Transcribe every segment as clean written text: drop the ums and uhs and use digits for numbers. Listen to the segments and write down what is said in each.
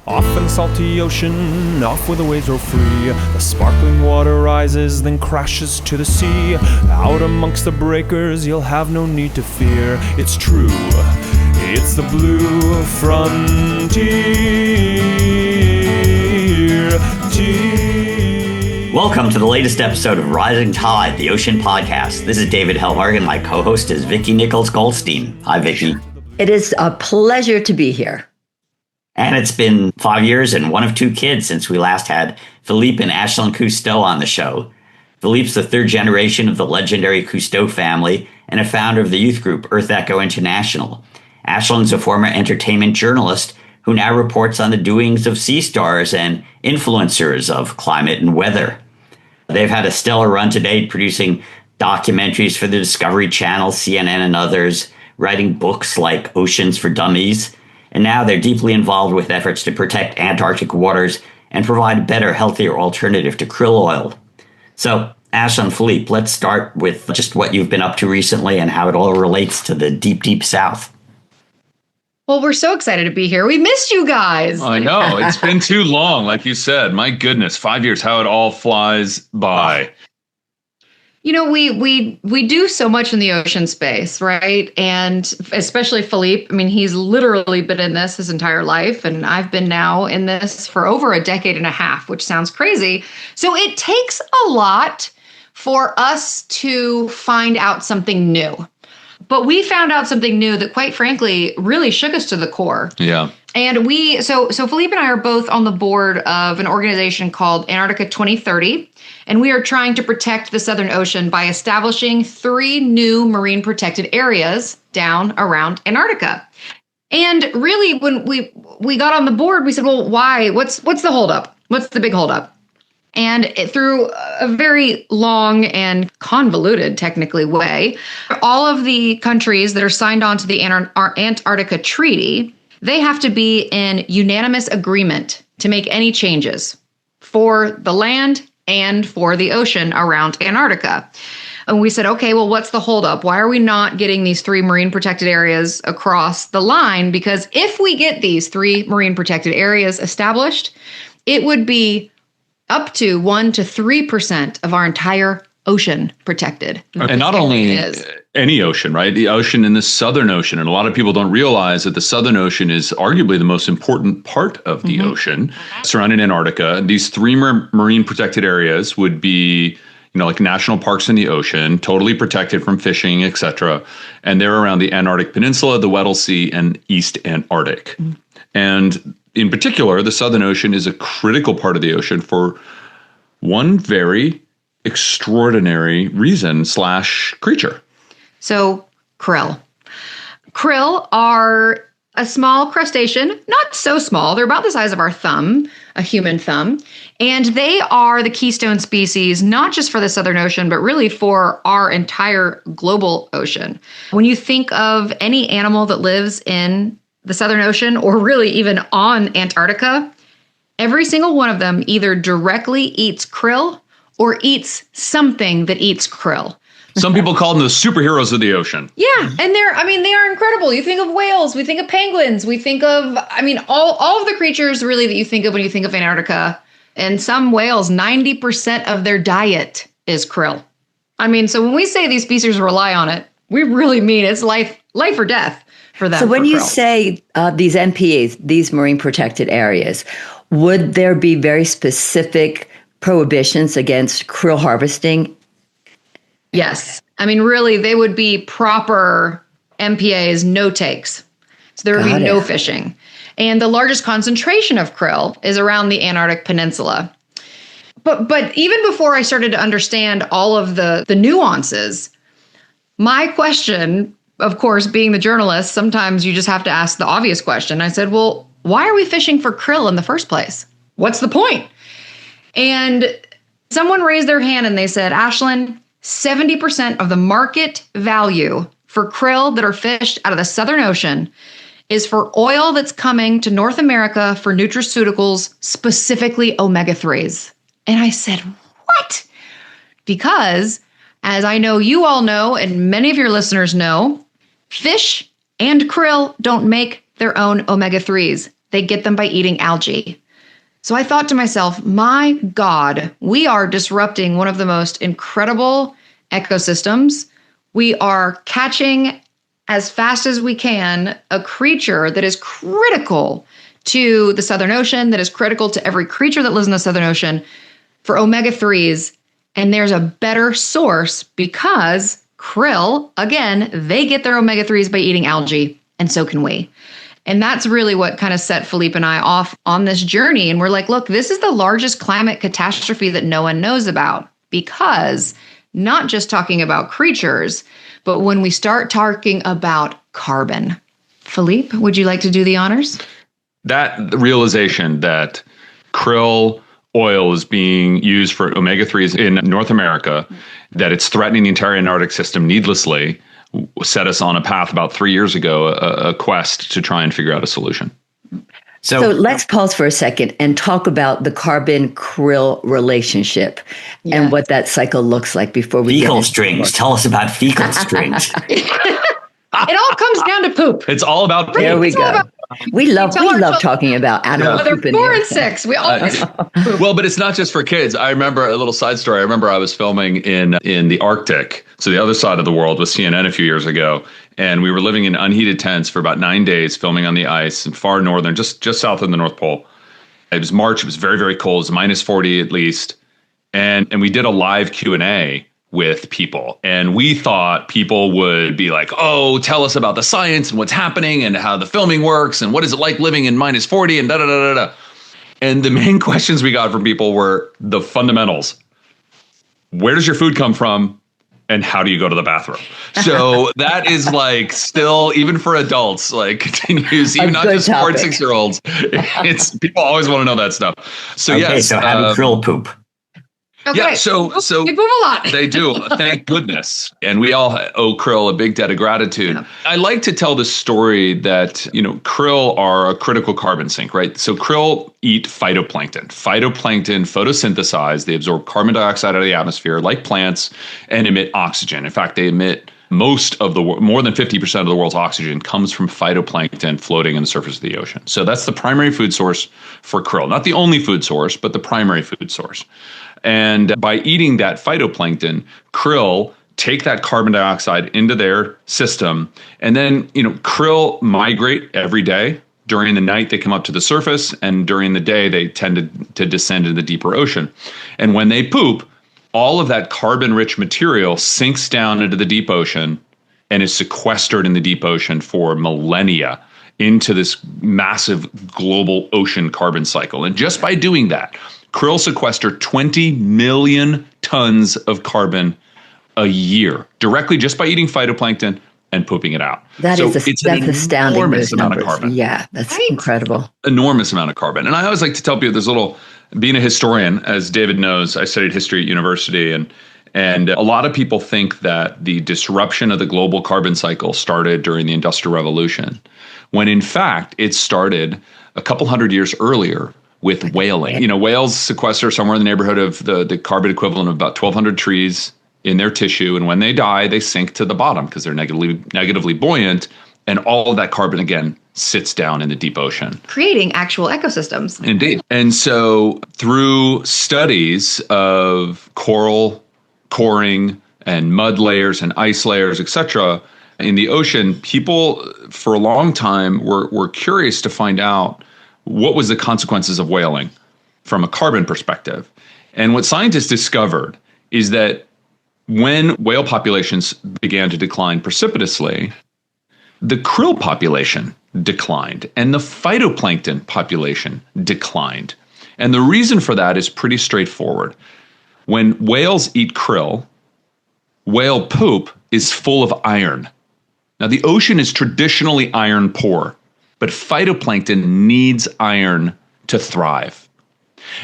Off in the salty ocean, off where the waves roll free. The sparkling water rises, then crashes to the sea. Out amongst the breakers, you'll have no need to fear. It's true, it's the blue frontier. Welcome to the latest episode of Rising Tide, the Ocean Podcast. This is David Helvarg, and my co-host is Vicki Nichols Goldstein. Hi, Vicki. It is a pleasure to be here. And it's been 5 years and one of two kids since we last had Philippe and Ashlan Cousteau on the show. Philippe's the third generation of the legendary Cousteau family and a founder of the youth group Earth Echo International. Ashlan's a former entertainment journalist who now reports on the doings of sea stars and influencers of climate and weather. They've had a stellar run to date, producing documentaries for the Discovery Channel, CNN, and others, writing books like Oceans for Dummies, and now they're deeply involved with efforts to protect Antarctic waters and provide a better, healthier alternative to krill oil. So, Ashlan, Philippe, let's start with just what you've been up to recently and how it all relates to the deep, deep South. Well, we're so excited to be here. We missed you guys. I know. It's been too long, like you said. My goodness, 5 years, how it all flies by. You know, we do so much in the ocean space, right? And especially Philippe. I mean, he's literally been in this his entire life. And I've been now in this for over a decade and a half, which sounds crazy. So it takes a lot for us to find out something new. But we found out something new that, quite frankly, really shook us to the core. Yeah. And so Philippe and I are both on the board of an organization called Antarctica 2030. And we are trying to protect the Southern Ocean by establishing 3 new marine protected areas down around Antarctica. And really, when we got on the board, we said, well, why? What's the holdup? What's the big holdup? And through a very long and convoluted, technically, way, all of the countries that are signed on to the Antarctica Treaty, they have to be in unanimous agreement to make any changes for the land and for the ocean around Antarctica. And we said, okay, well, what's the holdup? Why are we not getting these 3 marine protected areas across the line? Because if we get these 3 marine protected areas established, it would be up to 1% to 3% of our entire ocean protected. And not only any ocean, right? The ocean in the Southern Ocean. And a lot of people don't realize that the Southern Ocean is arguably the most important part of the ocean surrounding Antarctica. These 3 marine protected areas would be, like national parks in the ocean, totally protected from fishing, etc. And they're around the Antarctic Peninsula, the Weddell Sea, and East Antarctic. And in particular, the Southern Ocean is a critical part of the ocean for one very extraordinary reason / creature. So, krill. Krill are a small crustacean, not so small. They're about the size of our thumb, a human thumb. And they are the keystone species, not just for the Southern Ocean, but really for our entire global ocean. When you think of any animal that lives in the Southern Ocean, or really even on Antarctica, every single one of them either directly eats krill or eats something that eats krill. Some people call them the superheroes of the ocean. Yeah, and they are incredible. You think of whales, we think of penguins, we think of, all of the creatures really that you think of when you think of Antarctica. And some whales, 90% of their diet is krill. So when we say these species rely on it, we really mean it's life or death. So when you say these MPAs, these marine protected areas, would there be very specific prohibitions against krill harvesting? Yes. Really, they would be proper MPAs, no takes. So there would be no fishing. And the largest concentration of krill is around the Antarctic Peninsula. But even before I started to understand all of the nuances, my question, of course, being the journalist, sometimes you just have to ask the obvious question. I said, well, why are we fishing for krill in the first place? What's the point? And someone raised their hand and they said, Ashlan, 70% of the market value for krill that are fished out of the Southern Ocean is for oil that's coming to North America for nutraceuticals, specifically omega-3s. And I said, what? Because, as I know you all know, and many of your listeners know, fish and krill don't make their own omega-3s. they get them by eating algae. So I thought to myself, my God, we are disrupting one of the most incredible ecosystems. We are catching as fast as we can a creature that is critical to the Southern Ocean, that is critical to every creature that lives in the Southern Ocean for omega-3s. And there's a better source because krill, again, they get their omega-3s by eating algae, and so can we. And that's really what kind of set Philippe and I off on this journey. And we're like, look, this is the largest climate catastrophe that no one knows about, because not just talking about creatures, but when we start talking about carbon. Philippe, would you like to do the honors? That realization that krill oil is being used for omega-3s in North America, that it's threatening the entire Antarctic system needlessly, set us on a path about 3 years ago, a quest to try and figure out a solution. So let's pause for a second and talk about the carbon-krill relationship and what that cycle looks like before we fecal strings. Tell us about fecal strings. It all comes down to poop. It's all about poop. There we go. We love talking about animal poop. They're 4 and 6. We all well, but it's not just for kids. I remember a little side story. I remember I was filming in the Arctic, so the other side of the world, with CNN a few years ago, and we were living in unheated tents for about 9 days, filming on the ice in far northern, just south of the North Pole. It was March. It was very, very cold. It was minus 40 at least, and we did a live Q&A with people. And we thought people would be like, oh, tell us about the science and what's happening and how the filming works and what is it like living in minus 40 and da da da da da. And the main questions we got from people were the fundamentals. Where does your food come from? And how do you go to the bathroom? So that is like still, even for adults, like continues, even not just 4 and 6-year-olds. It's people always want to know that stuff. So okay, so how do krill poop? Okay. Yeah, so they move a lot. They do. Thank goodness. And we all owe krill a big debt of gratitude. Yeah. I like to tell the story that, krill are a critical carbon sink, right? So krill eat phytoplankton. Phytoplankton photosynthesize. They absorb carbon dioxide out of the atmosphere like plants and emit oxygen. In fact, they emit more than 50% of the world's oxygen comes from phytoplankton floating on the surface of the ocean. So that's the primary food source for krill. Not the only food source, but the primary food source. And by eating that phytoplankton, krill take that carbon dioxide into their system. And then, krill migrate every day. During the night, they come up to the surface. And during the day, they tend to descend into the deeper ocean. And when they poop, all of that carbon-rich material sinks down into the deep ocean and is sequestered in the deep ocean for millennia into this massive global ocean carbon cycle. And just by doing that, krill sequester 20 million tons of carbon a year directly just by eating phytoplankton and pooping it out. That's astounding. Enormous amount of carbon. Yeah, that's incredible. Enormous amount of carbon. And I always like to tell people being a historian, as David knows, I studied history at university, and a lot of people think that the disruption of the global carbon cycle started during the Industrial Revolution, when in fact it started a couple hundred years earlier with whaling. Whales sequester somewhere in the neighborhood of the carbon equivalent of about 1,200 trees in their tissue. And when they die, they sink to the bottom because they're negatively buoyant. And all of that carbon, again, sits down in the deep ocean, creating actual ecosystems. Indeed. And so through studies of coral coring and mud layers and ice layers, etc., in the ocean, people for a long time were curious to find out what was the consequences of whaling from a carbon perspective. And what scientists discovered is that when whale populations began to decline precipitously, the krill population declined and the phytoplankton population declined. And the reason for that is pretty straightforward. When whales eat krill, whale poop is full of iron. Now, the ocean is traditionally iron poor, but phytoplankton needs iron to thrive.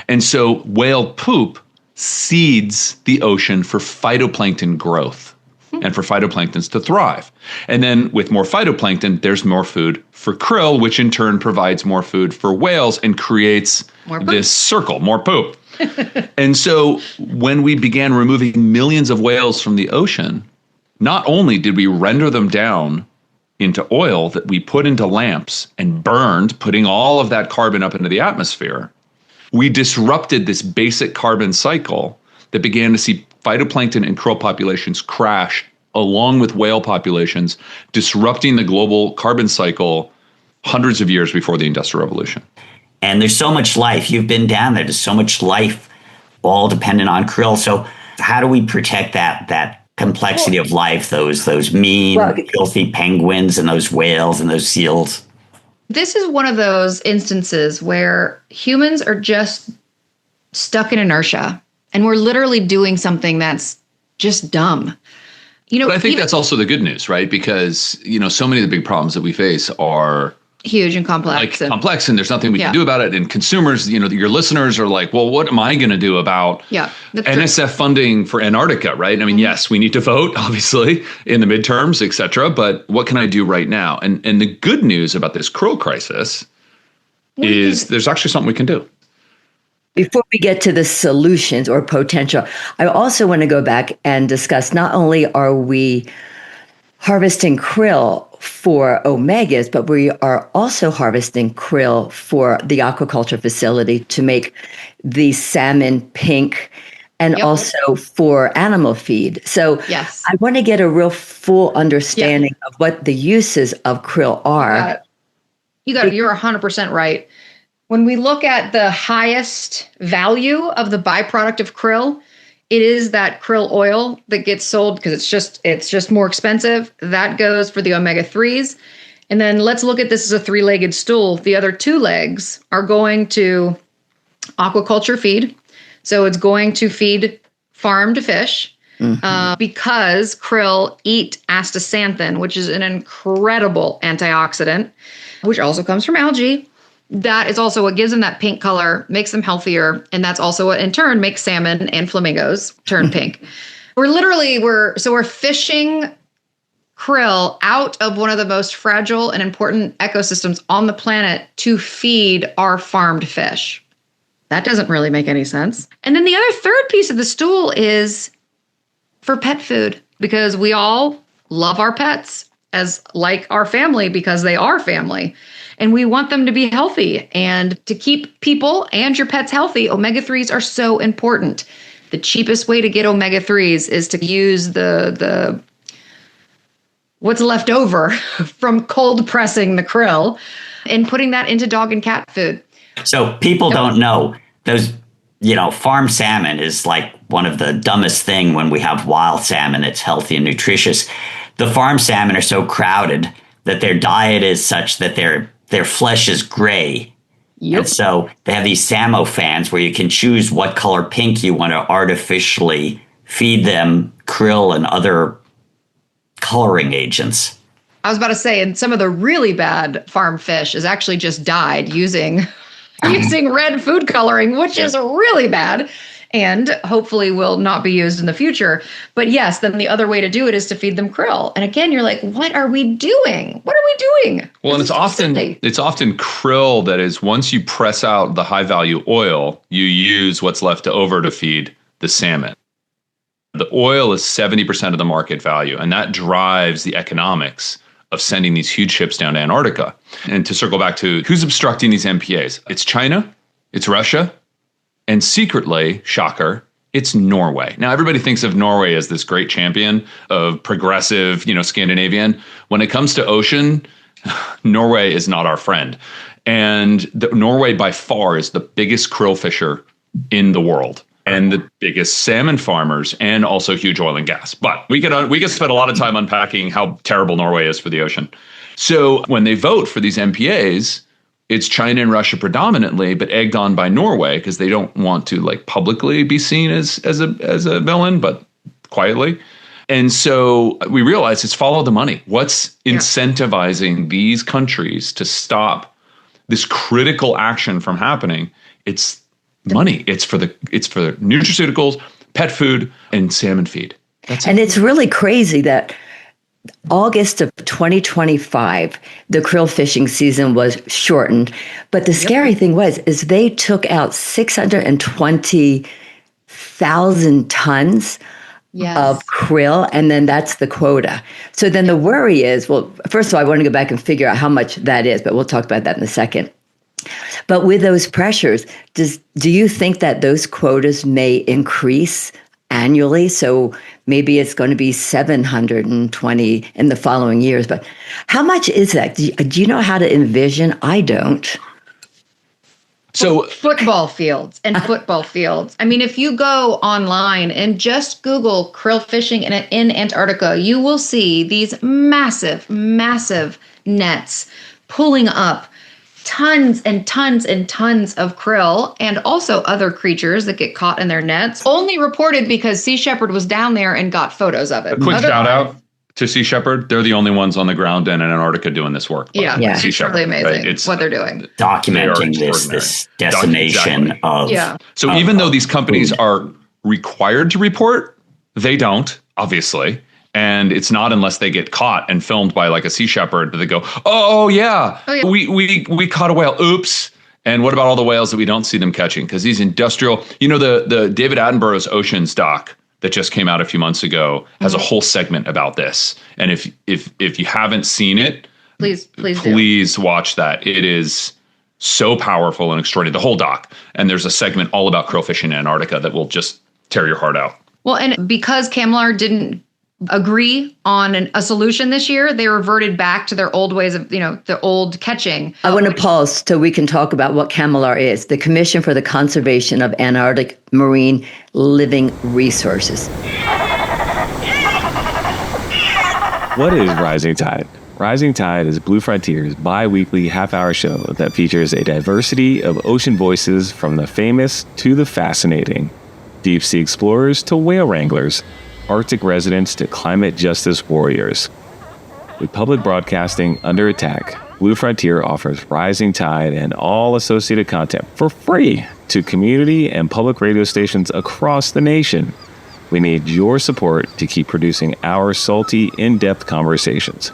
And so whale poop seeds the ocean for phytoplankton growth and for phytoplanktons to thrive. And then with more phytoplankton, there's more food for krill, which in turn provides more food for whales and creates this circle, more poop. And so when we began removing millions of whales from the ocean, not only did we render them down into oil that we put into lamps and burned, putting all of that carbon up into the atmosphere, we disrupted this basic carbon cycle that began to see phytoplankton and krill populations crash along with whale populations, disrupting the global carbon cycle hundreds of years before the Industrial Revolution. And there's so much life. You've been down there. There's so much life, all dependent on krill. So how do we protect that complexity of life, those mean, filthy penguins and those whales and those seals? This is one of those instances where humans are just stuck in inertia, and we're literally doing something that's just dumb. But I think that's also the good news, right? Because, so many of the big problems that we face are huge and complex. And there's nothing we can do about it. And consumers, your listeners are like, well, what am I going to do about NSF funding for Antarctica, right? I mean, yes, we need to vote, obviously, in the midterms, et cetera. But what can I do right now? And the good news about this krill crisis is there's actually something we can do. Before we get to the solutions or potential, I also want to go back and discuss not only are we harvesting krill for omegas, but we are also harvesting krill for the aquaculture facility to make the salmon pink and also for animal feed. So I want to get a real full understanding of what the uses of krill are. You're 100% right. When we look at the highest value of the byproduct of krill, it is that krill oil that gets sold because it's just more expensive. That goes for the omega-3s. And then let's look at this as a three-legged stool. The other two legs are going to aquaculture feed. So it's going to feed farmed fish because krill eat astaxanthin, which is an incredible antioxidant, which also comes from algae. That is also what gives them that pink color, makes them healthier. And that's also what in turn makes salmon and flamingos turn pink. We're fishing krill out of one of the most fragile and important ecosystems on the planet to feed our farmed fish. That doesn't really make any sense. And then the other third piece of the stool is for pet food, because we all love our pets as like our family because they are family. And we want them to be healthy. And to keep people and your pets healthy, omega-3s are so important. The cheapest way to get omega-3s is to use the what's left over from cold pressing the krill and putting that into dog and cat food. So people don't know those, farm salmon is like one of the dumbest thing when we have wild salmon. It's healthy and nutritious. The farm salmon are so crowded that their diet is such that their flesh is gray. Yep. And so they have these Samo fans where you can choose what color pink you want to artificially feed them krill and other coloring agents. I was about to say, and some of the really bad farm fish is actually just dyed using red food coloring, which is really bad and hopefully will not be used in the future. But yes, then the other way to do it is to feed them krill. And again, you're like, what are we doing? What are we doing? Well, and it's often krill that is, once you press out the high value oil, you use what's left over to feed the salmon. The oil is 70% of the market value, and that drives the economics of sending these huge ships down to Antarctica. And to circle back to who's obstructing these MPAs, it's China, it's Russia, and secretly, shocker, it's Norway. Now, everybody thinks of Norway as this great champion of progressive, Scandinavian. When it comes to ocean, Norway is not our friend. And Norway by far is the biggest krill fisher in the world and the biggest salmon farmers and also huge oil and gas. But we could spend a lot of time unpacking how terrible Norway is for the ocean. So when they vote for these MPAs, it's China and Russia predominantly, but egged on by Norway because they don't want to publicly be seen as a villain, but quietly. And so we realize it's follow the money. What's incentivizing these countries to stop this critical action from happening? It's money. It's for nutraceuticals, pet food, and salmon feed. And it's really crazy that August of 2025, the krill fishing season was shortened. But the scary thing is they took out 620,000 tons of krill, and then that's the quota. So then the worry is, well, first of all, I want to go back and figure out how much that is, but we'll talk about that in a second. But with those pressures, do you think that those quotas may increase annually? So maybe it's going to be 720 in the following years. But how much is that? Do you know how to envision? I don't. So football fields and football fields. I mean, if you go online and just Google krill fishing in Antarctica, you will see these massive, massive nets pulling up tons and tons and tons of krill and also other creatures that get caught in their nets. Only reported because Sea Shepherd was down there and got photos of it. A quick shout out to Sea Shepherd. They're the only ones on the ground in Antarctica doing this work. Yeah. Sea It's Shepherd, really amazing right? It's what they're doing. Documenting this decimation of. Yeah. So even though these companies are required to report, they don't, obviously. And it's not unless they get caught and filmed by like a Sea Shepherd that they go, oh yeah. We caught a whale. Oops. And what about all the whales that we don't see them catching? Because these industrial, the David Attenborough's Oceans doc that just came out a few months ago has a whole segment about this. And if you haven't seen it, please watch that. It is so powerful and extraordinary, the whole doc. And there's a segment all about krill fishing in Antarctica that will just tear your heart out. Well, and because Camelar didn't agree on a solution this year, they reverted back to their old ways of, the old catching. I want to pause so we can talk about what CAMLR is, the Commission for the Conservation of Antarctic Marine Living Resources. What is Rising Tide? Rising Tide is Blue Frontier's bi-weekly half-hour show that features a diversity of ocean voices from the famous to the fascinating, deep-sea explorers to whale wranglers, Arctic residents to climate justice warriors. With public broadcasting under attack, Blue Frontier offers Rising Tide and all associated content for free to community and public radio stations across the nation. We need your support to keep producing our salty, in-depth conversations.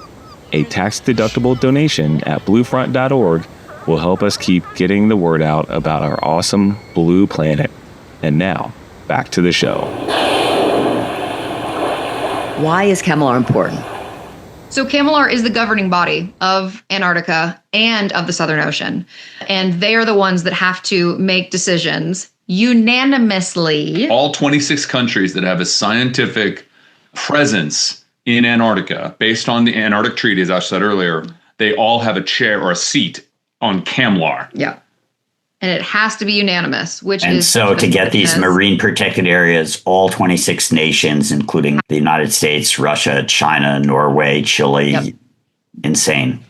A tax-deductible donation at bluefront.org will help us keep getting the word out about our awesome blue planet. And now, back to the show. Why is CAMLR important? So CAMLR is the governing body of Antarctica and of the Southern Ocean. And they are the ones that have to make decisions unanimously. All 26 countries that have a scientific presence in Antarctica, based on the Antarctic Treaty, as I said earlier, they all have a chair or a seat on CAMLR. Yeah. And it has to be unanimous, And so to get these marine protected areas, all 26 nations, including the United States, Russia, China, Norway, Chile, insane.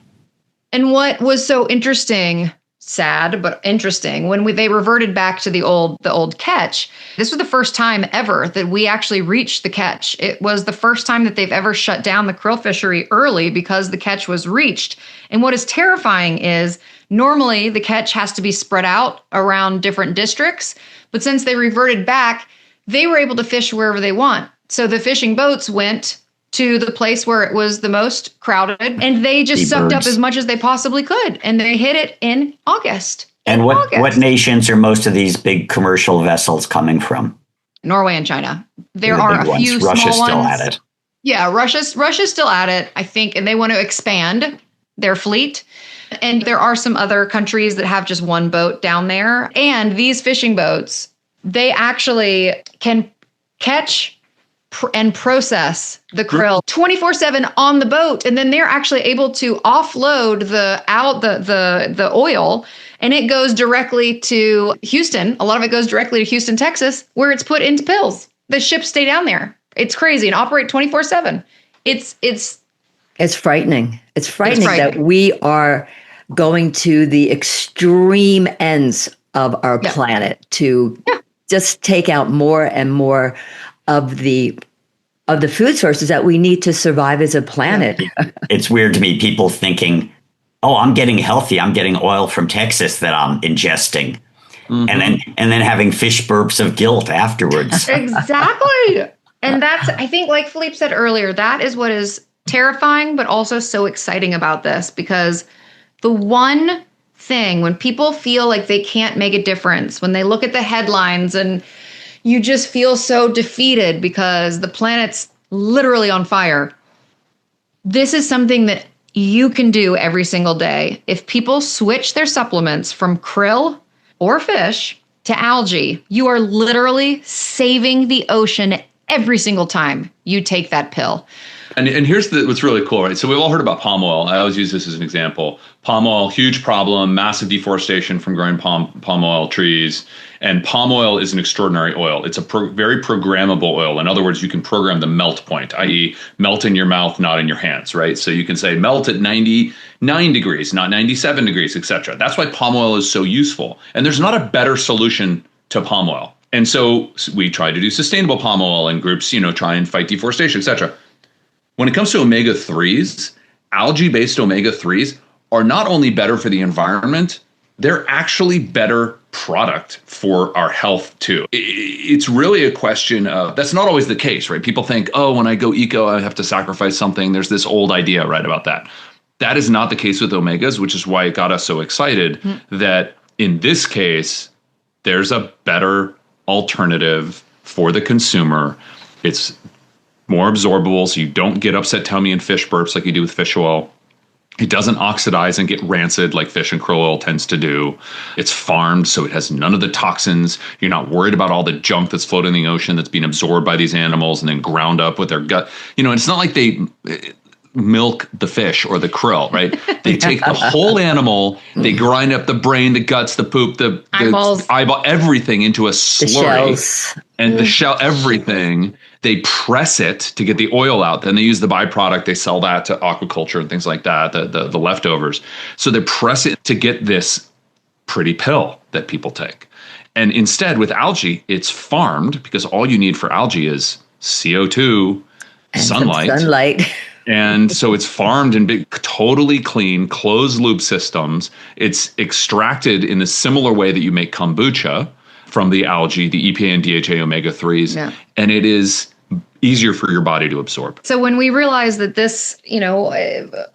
And what was so interesting, sad, but interesting, when they reverted back to the old catch, this was the first time ever that we actually reached the catch. It was the first time that they've ever shut down the krill fishery early because the catch was reached. And what is terrifying is normally the catch has to be spread out around different districts, but since they reverted back, they were able to fish wherever they want. So the fishing boats went to the place where it was the most crowded, and they just sucked up as much as they possibly could, and they hit it in August. And what nations are most of these big commercial vessels coming from? Norway and China. There are a few Russia's small still ones. at it. Yeah, Russia's still at it, I think, and they want to expand their fleet. And there are some other countries that have just one boat down there. And these fishing boats, they actually can catch and process the krill 24/7 on the boat, and then they're actually able to offload the oil, and it goes directly to Houston. A lot of it goes directly to Houston, Texas, where it's put into pills. The ships stay down there. It's crazy and operate 24/7. It's frightening. It's frightening that we are going to the extreme ends of our planet to just take out more and more of the food sources that we need to survive as a planet. It's weird to me, people thinking, oh, I'm getting healthy. I'm getting oil from Texas that I'm ingesting. Mm-hmm. And then having fish burps of guilt afterwards. Exactly. And that's, I think, like Philippe said earlier, that is what is terrifying, but also so exciting about this, because the one thing when people feel like they can't make a difference, when they look at the headlines and you just feel so defeated because the planet's literally on fire. This is something that you can do every single day. If people switch their supplements from krill or fish to algae, you are literally saving the ocean every single time you take that pill. And here's what's really cool, right? So we've all heard about palm oil. I always use this as an example. Palm oil, huge problem, massive deforestation from growing palm oil trees. And palm oil is an extraordinary oil. It's a very programmable oil. In other words, you can program the melt point, i.e. melt in your mouth, not in your hands, right? So you can say melt at 99 degrees, not 97 degrees, etc. That's why palm oil is so useful. And there's not a better solution to palm oil. And so we try to do sustainable palm oil, and groups, try and fight deforestation, etc. When it comes to omega-3s, algae-based omega-3s are not only better for the environment, they're actually better product for our health too. It's really a question of, that's not always the case, right? People think, oh, when I go eco, I have to sacrifice something. There's this old idea, right, about that. That is not the case with omegas, which is why it got us so excited that in this case, there's a better alternative for the consumer. It's more absorbable, so you don't get upset tummy and fish burps like you do with fish oil. It doesn't oxidize and get rancid like fish and krill oil tends to do. It's farmed, so it has none of the toxins. You're not worried about all the junk that's floating in the ocean that's being absorbed by these animals and then ground up with their gut. It's not like they milk the fish or the krill, right? They take the whole animal, they grind up the brain, the guts, the poop, the eyeball, everything into a slurry. And the shell, everything. They press it to get the oil out. Then they use the byproduct. They sell that to aquaculture and things like that, the leftovers. So they press it to get this pretty pill that people take. And instead, with algae, it's farmed, because all you need for algae is CO2, and sunlight. And so it's farmed in big, totally clean, closed loop systems. It's extracted in a similar way that you make kombucha from the algae, the EPA and DHA omega-3s. Yeah. And it is easier for your body to absorb. So when we realized that this,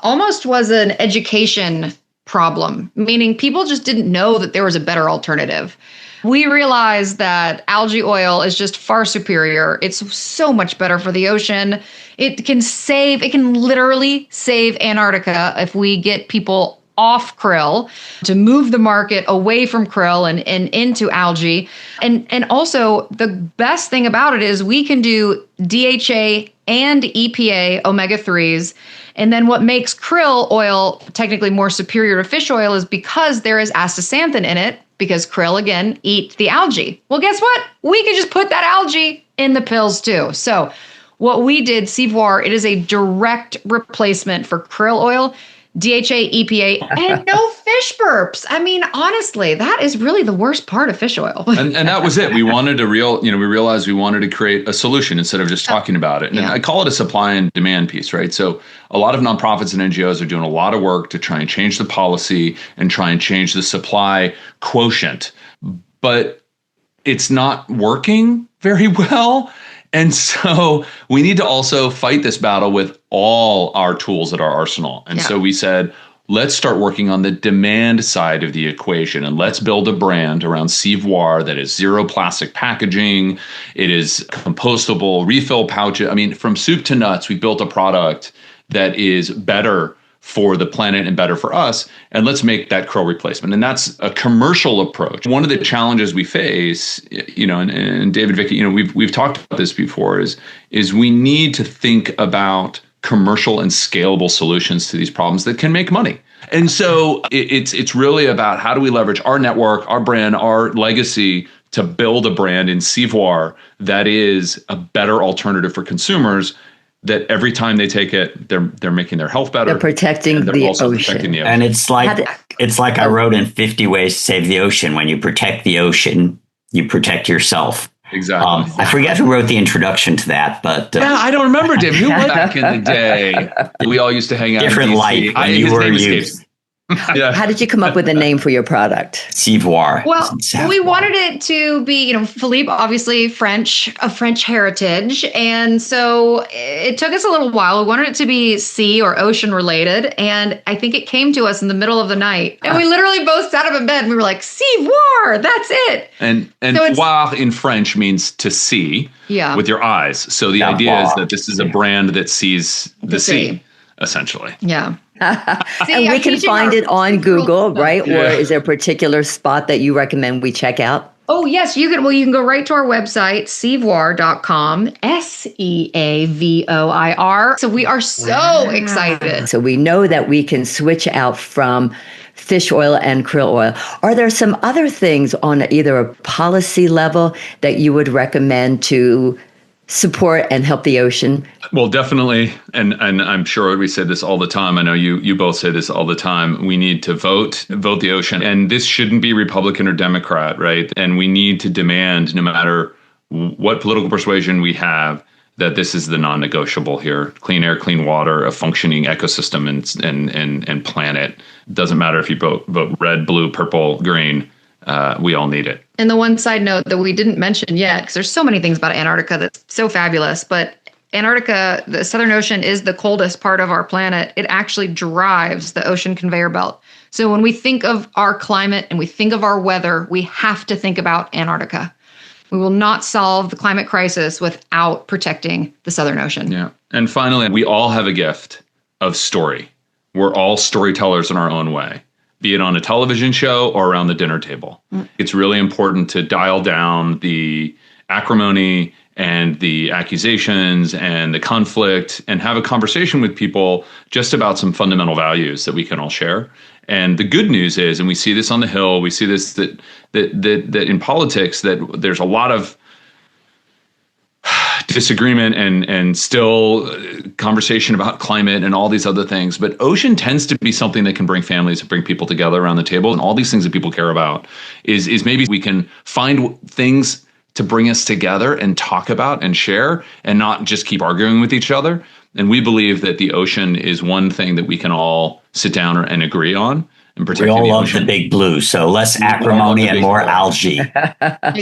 almost was an education problem, meaning people just didn't know that there was a better alternative. We realized that algae oil is just far superior. It's so much better for the ocean. It can literally save Antarctica if we get people off krill, to move the market away from krill and into algae. And also the best thing about it is we can do DHA and EPA omega-3s. And then what makes krill oil technically more superior to fish oil is because there is astaxanthin in it, because krill, again, eat the algae. Well, guess what? We can just put that algae in the pills too. So what we did, SeaVoir, it is a direct replacement for krill oil, DHA, EPA, and no fish burps. I mean, honestly, that is really the worst part of fish oil. and that was it. We wanted to we realized we wanted to create a solution instead of just talking about it. And I call it a supply and demand piece, right? So a lot of nonprofits and NGOs are doing a lot of work to try and change the policy and try and change the supply quotient. But it's not working very well. And so we need to also fight this battle with all our tools at our arsenal. And so we said, let's start working on the demand side of the equation, and let's build a brand around SeaVoir that is zero plastic packaging. It is compostable, refill pouches. I mean, from soup to nuts, we built a product that is better for the planet and better for us, and let's make that krill replacement. And that's a commercial approach. One of the challenges we face, and David, Vicki, we've talked about this before, is we need to think about commercial and scalable solutions to these problems that can make money. And so it's really about how do we leverage our network, our brand, our legacy to build a brand in SeaVoir that is a better alternative for consumers, that every time they take it, they're making their health better. They're protecting the ocean. And it's like I wrote in 50 Ways to Save the Ocean. When you protect the ocean, you protect yourself. Exactly. I forget who wrote the introduction to that, but I don't remember, Dave. Who was back in the day? We all used to hang out. Different light. His name escapes me. Yeah. How did you come up with a name for your product? SeaVoir. Well, we wanted it to be, Philippe, obviously of French heritage. And so it took us a little while. We wanted it to be sea or ocean related. And I think it came to us in the middle of the night. And we literally both sat up in bed and we were like, SeaVoir, that's it. And so voir in French means to see with your eyes. So the idea is that this is a brand that sees the sea, essentially. Yeah. And we can find it on Google, right? Yeah. Or is there a particular spot that you recommend we check out? Oh, yes, you can. Well, you can go right to our website, SeaVoir.com, SeaVoir. So we are so excited. So we know that we can switch out from fish oil and krill oil. Are there some other things on either a policy level that you would recommend to support and help the ocean? Well, definitely. And I'm sure we say this all the time. I know you both say this all the time. We need to vote the ocean. And this shouldn't be Republican or Democrat, right? And we need to demand, no matter what political persuasion we have, that this is the non-negotiable here. Clean air, clean water, a functioning ecosystem and planet. Doesn't matter if you vote red, blue, purple, green. We all need it. And the one side note that we didn't mention yet, because there's so many things about Antarctica that's so fabulous, but Antarctica, the Southern Ocean, is the coldest part of our planet. It actually drives the ocean conveyor belt. So when we think of our climate and we think of our weather, we have to think about Antarctica. We will not solve the climate crisis without protecting the Southern Ocean. Yeah. And finally, we all have a gift of story. We're all storytellers in our own way, be it on a television show or around the dinner table. It's really important to dial down the acrimony and the accusations and the conflict and have a conversation with people just about some fundamental values that we can all share. And the good news is, and we see this on the Hill, we see this that in politics, that there's a lot of disagreement and still conversation about climate and all these other things. But ocean tends to be something that can bring families and bring people together around the table. And all these things that people care about is maybe we can find things to bring us together and talk about and share and not just keep arguing with each other. And we believe that the ocean is one thing that we can all sit down and agree on. We all love the big blue, so less acrimony and more algae.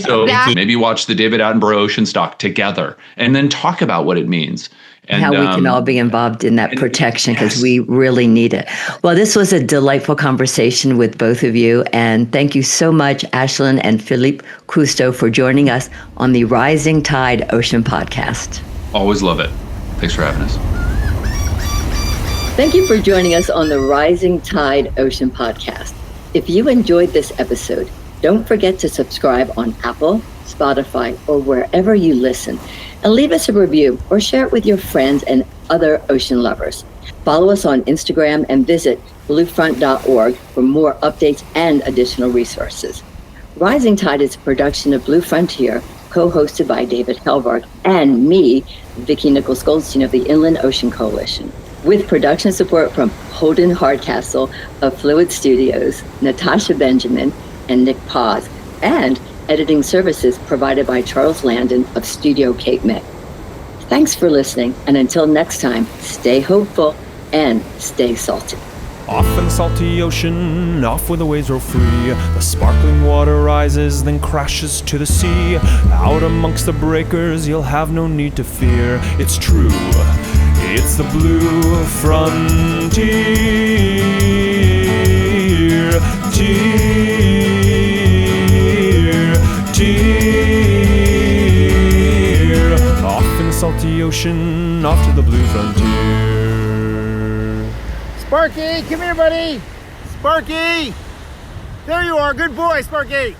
So maybe watch the David Attenborough Ocean Stock together and then talk about what it means. And how we can all be involved in that protection, because we really need it. Well, this was a delightful conversation with both of you. And thank you so much, Ashlan and Philippe Cousteau, for joining us on the Rising Tide Ocean podcast. Always love it. Thanks for having us. Thank you for joining us on the Rising Tide Ocean podcast. If you enjoyed this episode, don't forget to subscribe on Apple, Spotify, or wherever you listen, and leave us a review or share it with your friends and other ocean lovers. Follow us on Instagram and visit bluefront.org for more updates and additional resources. Rising Tide is a production of Blue Frontier, co-hosted by David Helvarg and me, Vicki Nichols Goldstein of the Inland Ocean Coalition, with production support from Holden Hardcastle of Fluid Studios, Natasha Benjamin, and Nick Paz, and editing services provided by Charles Landon of Studio Cape May. Thanks for listening, and until next time, stay hopeful and stay salty. Off in the salty ocean, off where the waves roll free. The sparkling water rises, then crashes to the sea. Out amongst the breakers, you'll have no need to fear. It's true, it's the blue frontier. Off in the salty ocean, off to the blue frontier. Sparky, come here, buddy. Sparky. There you are. Good boy, Sparky.